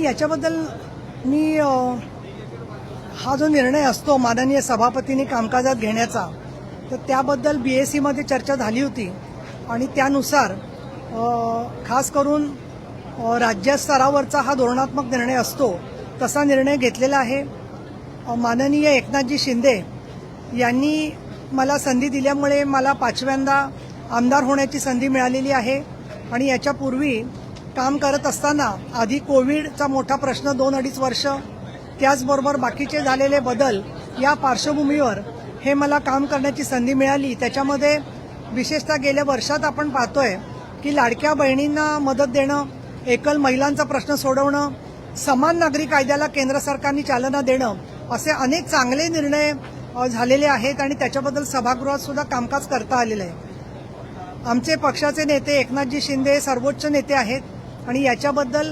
याच्याबद्दल मी हा जो निर्णय असतो माननीय सभापतींनी कामकाजात घेण्याचा, तर त्याबद्दल BSc मध्ये चर्चा झाली होती आणि त्यानुसार खास करून राज्यस्तरावरचा हा धोरणात्मक निर्णय असतो तसा निर्णय घेतलेला आहे। माननीय एकनाथजी शिंदे यांनी मला संधी दिल्यामुळे मला 5व्यांदा आमदार होण्याची संधी मिळालेली आहे आणि याच्यापूर्वी काम करत असताना आधी कोविडचा मोठा प्रश्न 2-2.5 वर्ष, त्याचबरोबर बाकीचे झालेले बदल या पार्श्वभूमीवर हे मला काम करण्याची संधी मिळाली। त्याच्यामध्ये विशेषतः गेल्या वर्षात आपण पाहतोय की लाडक्या बहिणींना मदत देणं, एकल महिलांचा प्रश्न सोडवणं, समान नागरी कायद्याला केंद्र सरकारने चालना देणं, असे अनेक चांगले निर्णय झालेले आहेत आणि त्याच्याबद्दल सभागृहात सुद्धा कामकाज करता आलेलं आहे। आमचे पक्षाचे नेते एकनाथजी शिंदे सर्वोच्च नेते आहेत आणि याच्याबद्दल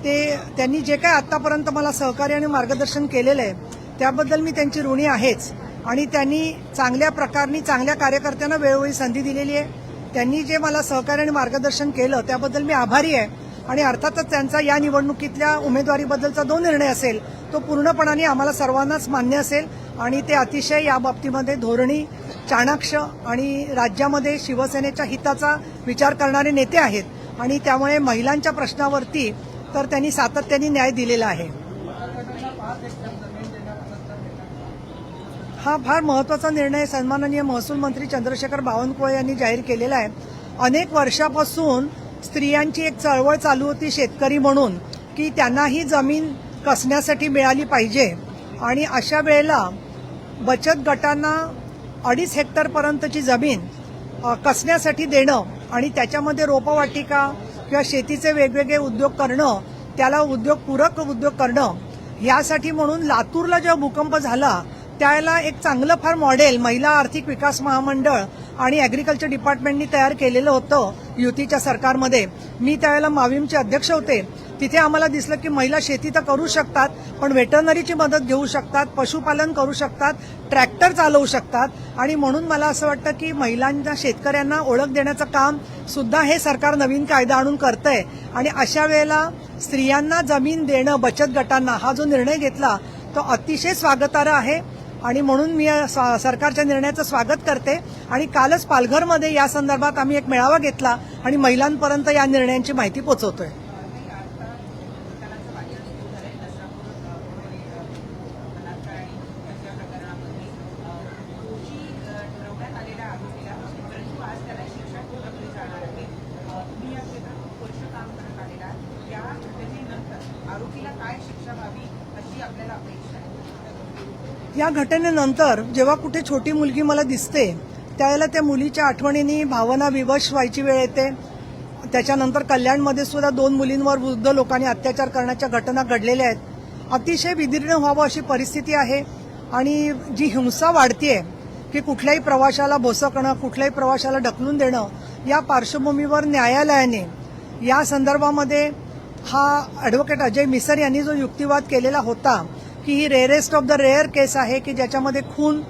त्यांनी जे काय आतापर्यंत मला सहकार्य आणि मार्गदर्शन केलेलं आहे त्याबद्दल मी त्यांची ऋणी आहेच आणि त्यांनी चांगल्या प्रकारे चांगल्या कार्यकर्त्यांना वेळोवेळी संधी दिलेली आहे। त्यांनी जे मला सहकार्य आणि मार्गदर्शन केलं त्याबद्दल मी आभारी आहे आणि अर्थातच त्यांचा या निवडणुकीतल्या उमेदवारीबद्दलचा जो निर्णय असेल तो पूर्णपणाने आम्हाला सर्वांनाच मान्य असेल आणि ते अतिशय या बाबतीमध्ये धोरणी, चाणाक्ष आणि राज्यामध्ये शिवसेनेच्या हिताचा विचार करणारे नेते आहेत आणि त्यामुळे महिलांच्या प्रश्नावरती तर त्यांनी सातत्याने न्याय दिलेला आहे। हा फार महत्त्वाचा निर्णय सन्माननीय महसूल मंत्री चंद्रशेखर बावनकुळे यांनी जाहीर केलेला आहे। अनेक वर्षापासून स्त्रियांची एक चळवळ चालू होती शेतकरी म्हणून की त्यांनाही जमीन कसण्यासाठी मिळाली पाहिजे आणि अशा वेळेला बचत गटांना 2.5 हेक्टरपर्यंतची जमीन कसण्यासाठी देणं आणि त्याच्यामध्ये रोपवाटिका किंवा शेतीचे वेगवेगळे उद्योग करणं, त्याला पूरक उद्योग करणं, यासाठी म्हणून लातूरला जेव्हा भूकंप झाला त्यावेळेला एक चांगलं फार मॉडेल महिला आर्थिक विकास महामंडळ आणि ॲग्रिकल्चर डिपार्टमेंटनी तयार केलेलं होतं युतीच्या सरकारमध्ये। मी त्यावेळेला माविमचे अध्यक्ष होते। तिथे आम्हाला दिसलं की महिला शेती तर करू शकतात पण वेटरनरीची मदत घेऊ शकतात, पशुपालन करू शकतात, ट्रॅक्टर चालवू शकतात आणि म्हणून मला असं वाटतं की महिलांना, शेतकऱ्यांना ओळख देण्याचं काम सुद्धा हे सरकार नवीन कायदा आणून करतंय आणि अशा वेळेला स्त्रियांना जमीन देणं बचत गटांना हा जो निर्णय घेतला तो अतिशय स्वागतार्ह आहे आणि म्हणून मी सरकारच्या निर्णयाचं स्वागत करते आणि कालच पालघरमध्ये या संदर्भात आम्ही एक मेळावा घेतला आणि महिलांपर्यंत या निर्णयांची माहिती पोहोचवतोय। या घटनेनंतर जेव्हा कुठे छोटी मुलगी मला दिसते त्यावेळेला त्या मुलीच्या आठवणींनी भावना विवश व्हायची वेळ येते। त्याच्यानंतर कल्याणमध्ये सुद्धा 2 मुलींवर वृद्ध लोकांनी अत्याचार करण्याच्या घटना घडलेल्या आहेत। अतिशय विदीर्ण व्हावं अशी परिस्थिती आहे आणि जी हिंसा वाढतीये की कुठल्याही प्रवाशाला भोसकणं, कुठल्याही प्रवाशाला ढकलून देणं, या पार्श्वभूमीवर न्यायालयाने या संदर्भामध्ये हा ॲडव्होकेट अजय मिसर यांनी जो युक्तिवाद केलेला होता की ही रेअरेस्ट ऑफ द रेअर केस आहे की ज्याच्यामध्ये खून,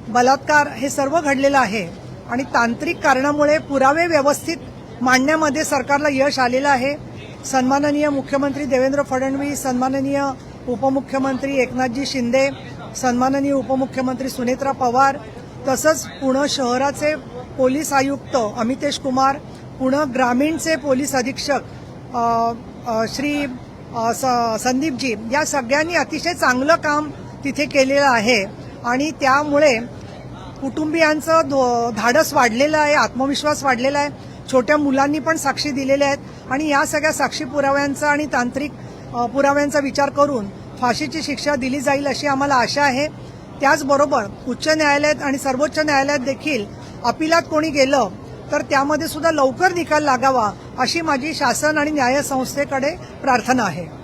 बलात्कार हे सर्व घडलेलं आहे आणि तांत्रिक कारणामुळे पुरावे व्यवस्थित मांडण्यामध्ये सरकारला यश आलेलं आहे। सन्माननीय मुख्यमंत्री देवेंद्र फडणवीस, सन्माननीय उपमुख्यमंत्री एकनाथजी शिंदे, सन्माननीय उपमुख्यमंत्री सुनेत्रा पवार, तसंच पुणे शहराचे पोलीस आयुक्त अमितेश कुमार, पुणे ग्रामीणचे पोलीस अधीक्षक श्री संदीपजी, या सगळ्यांनी अतिशय चांगलं काम तिथे केलेलं आहे आणि त्यामुळे कुटुंबियांचं धाडस वाढलेलं आहे, आत्मविश्वास वाढलेला आहे। छोट्या मुलांनी पण साक्षी दिलेल्या आहेत आणि या सगळ्या साक्षी पुराव्यांचा आणि तांत्रिक पुराव्यांचा विचार करून फाशीची शिक्षा दिली जाईल अशी आम्हाला आशा आहे। त्याचबरोबर उच्च न्यायालयात आणि सर्वोच्च न्यायालयात देखील अपिलात कोणी गेलं तर त्यामध्ये सुद्धा लवकर निकाल लागावा अशी माझी शासन आणि न्याय संस्थेकडे प्रार्थना आहे।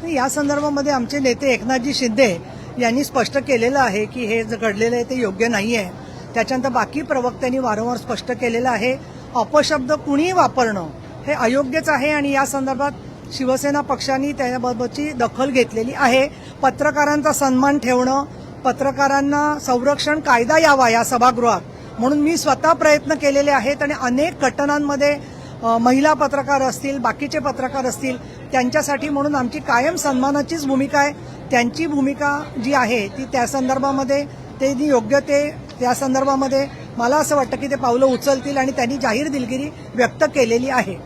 या संदर्भामध्ये आमचे नेते एकनाथजी शिंदे यांनी स्पष्ट केलेलं आहे की हे जे घडलेलं आहे ते योग्य नाही आहे। त्याच्यानंतर बाकी प्रवक्त्यांनी वारंवार स्पष्ट केलेलं आहे अपशब्द कुणीही वापरणं हे अयोग्यच आहे आणि या संदर्भात शिवसेना पक्षाने त्याबाबतची दखल घेतलेली आहे. पत्रकारांचा सन्मान ठेवणं, पत्रकारांना संरक्षण कायदा यावा या सभागृहात म्हणून मी स्वतः प्रयत्न केलेले आहेत आणि अनेक घटनांमध्ये महिला पत्रकार असतील, बाकीचे पत्रकार असतील, त्यांच्यासाठी म्हणून आमची कायम सन्मानाचीच भूमिका आहे. त्यांची भूमिका जी आहे ती त्या संदर्भामध्ये ते योग्य ते त्या संदर्भामध्ये मला असं वाटतं की ते पावलं उचलतील आणि त्यांनी जाहीर दिलगिरी व्यक्त केलेली आहे.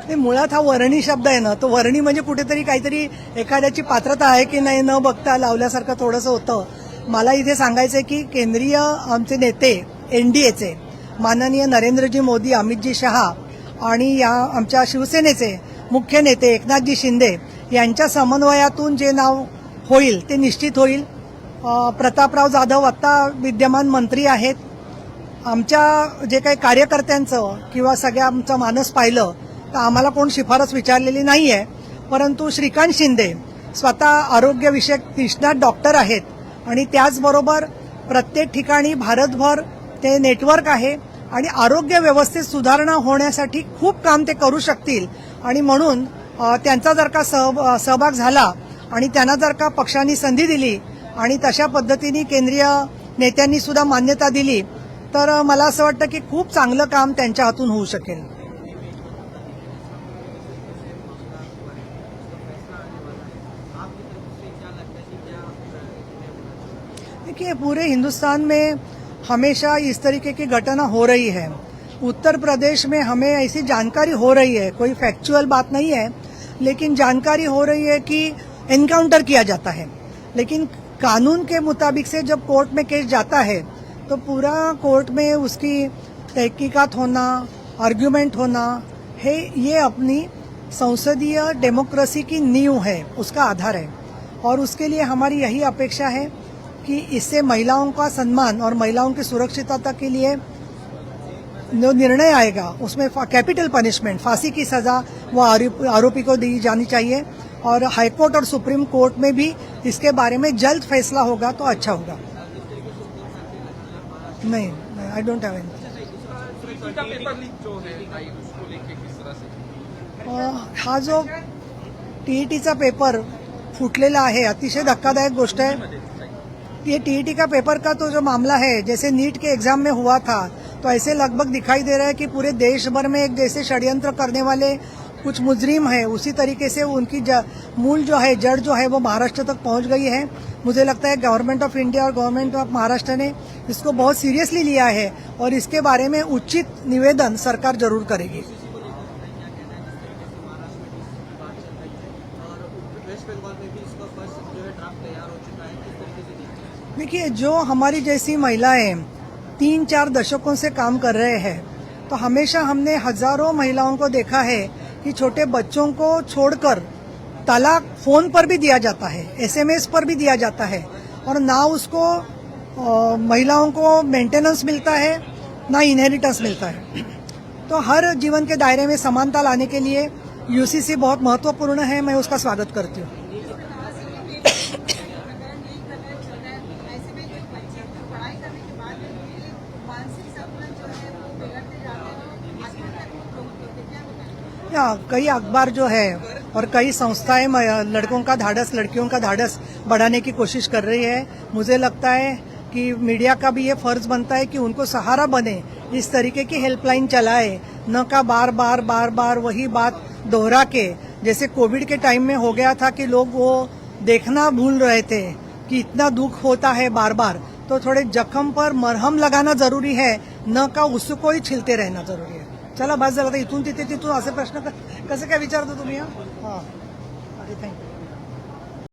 नाही, मुळात हा वर्णी शब्द आहे ना, तो वर्णी म्हणजे कुठेतरी काहीतरी एखाद्याची पात्रता आहे की नाही न बघता लावल्यासारखं थोडंसं होतं. मला इथे सांगायचंय की केंद्रीय आमचे नेते एनडीएचे माननीय नरेंद्रजी मोदी, अमितजी शहा आणि या आमच्या शिवसेनेचे मुख्य नेते एकनाथजी शिंदे यांच्या समन्वयातून जे नाव होईल ते निश्चित होईल. प्रतापराव जाधव आता विद्यमान मंत्री आहेत. आमच्या जे काही कार्यकर्त्यांचं किंवा सगळ्या आमचं मानस पाहिलं तर आम्हाला कोण शिफारस विचारलेली नाही आहे. परंतु श्रीकांत शिंदे स्वतः आरोग्यविषयक निष्णात डॉक्टर आहेत आणि त्याचबरोबर प्रत्येक ठिकाणी भारतभर ते नेटवर्क आहे आणि आरोग्य व्यवस्थेत सुधारणा होण्यासाठी खूप काम ते करू शकतील आणि म्हणून त्यांचा जर का सहभाग झाला आणि त्यांना जर का पक्षांनी संधी दिली आणि तशा पद्धतीने केंद्रीय नेत्यांनी सुद्धा मान्यता दिली तर मला असं वाटतं की खूप चांगलं काम त्यांच्या हातून होऊ शकेल. देखिए, पूरे हिंदुस्तान में हमेशा इस तरीके की घटना हो रही है. उत्तर प्रदेश में हमें ऐसी जानकारी हो रही है, कोई फैक्चुअल बात नहीं है, लेकिन जानकारी हो रही है कि एनकाउंटर किया जाता है. लेकिन कानून के मुताबिक से जब कोर्ट में केस जाता है तो पूरा कोर्ट में उसकी तहकीकात होना, आर्ग्यूमेंट होना है, ये अपनी संसदीय डेमोक्रेसी की नींव है, उसका आधार है. और उसके लिए हमारी यही अपेक्षा है कि इससे महिलाओं का सम्मान और महिलाओं की सुरक्षितता के लिए जो निर्णय आएगा उसमें कैपिटल पनिशमेंट, फांसी की सजा वो आरोपी को दी जानी चाहिए और हाईकोर्ट और सुप्रीम कोर्ट में भी इसके बारे में जल्द फैसला होगा तो अच्छा होगा. नहीं, आई डोंट हैव एनी. हा जो टीईटीचा पेपर फुटलेला आहे अतिशय धक्कादायक गोष्ट है. ये टीईटी का पेपर का तो जो मामला है, जैसे नीट के एग्जाम में हुआ था तो ऐसे लगभग दिखाई दे रहा है कि पूरे देश भर में एक जैसे षड्यंत्र करने वाले कुछ मुजरिम है, उसी तरीके से उनकी मूल जो है, जड़ जो है वो महाराष्ट्र तक पहुंच गई है. मुझे लगता है गवर्नमेंट ऑफ इंडिया और गवर्नमेंट ऑफ महाराष्ट्र ने इसको बहुत सीरियसली लिया है और इसके बारे में उचित निवेदन सरकार जरूर करेगी. देखिए, जो हमारी जैसी महिलाएं 3-4 दशकों से काम कर रहे हैं तो हमेशा हमने हजारों महिलाओं को देखा है कि छोटे बच्चों को छोड़कर तलाक फोन पर भी दिया जाता है, एसएमएस पर भी दिया जाता है और ना उसको महिलाओं को मेंटेनेंस मिलता है ना इनहेरिटेंस मिलता है. तो हर जीवन के दायरे में समानता लाने के लिए यूसीसी बहुत महत्वपूर्ण है. मैं उसका स्वागत करती हूँ. कई अखबार जो है और कई संस्थाएं लड़कों का धाड़स, लड़कियों का धाड़स बढ़ाने की कोशिश कर रही है. मुझे लगता है कि मीडिया का भी ये फर्ज बनता है कि उनको सहारा बने, इस तरीके की हेल्पलाइन चलाए, न का बार बार वही बात दोहरा के, जैसे कोविड के टाइम में हो गया था कि लोग वो देखना भूल रहे थे कि इतना दुख होता है बार बार. तो थोड़े जख्म पर मरहम लगाना जरूरी है, न का उसको ही छिलते रहना जरूरी है. चला बस झालं. इथून तिथे तिथून असे प्रश्न कसे काय विचारतो तुम्ही? हां, थँक्यू.